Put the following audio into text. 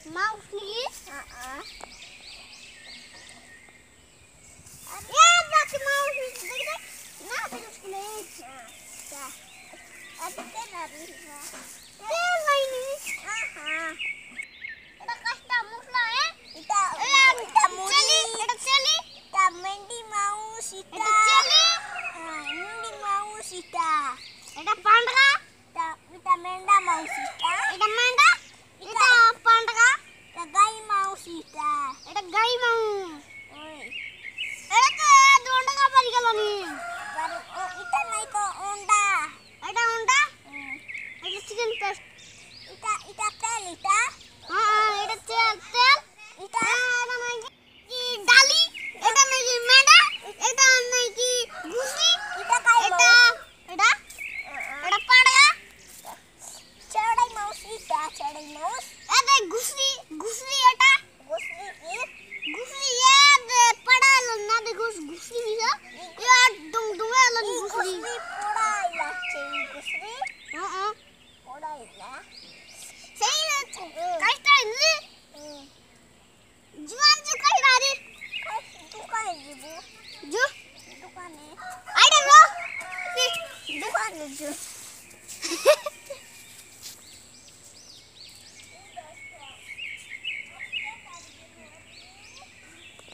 Mouse ni? এটা পান্ডা এটা মেন্ডা mouse এটা মেন্ডা এটা পান্ডা এটা গাই মাউস এটা গাই মাউস ওই এটা তো দোন্ডা পারি গেল নি পারি ও এটা নাই তো ওন্ডা এটা ওন্ডা এটা চিকেন পেস্ট এটা তেল এটা এটা তেল এটা নাই কি ডালি এটা নাই কি মেন্ডা এটা নাই কি গুসি এটা কাই এটা चढ़ाई माउस अरे घुसरी এটা घुसरी याद पड़ा ना दे घुसरी मिला यार दुंगे लन घुसरी पड़ा लागছে घुसरी पड़ा इला सही है काइटा इले जीवन जो कही रारी दुकान जीबू जो दुकान है आई डोंट नो दुकान जो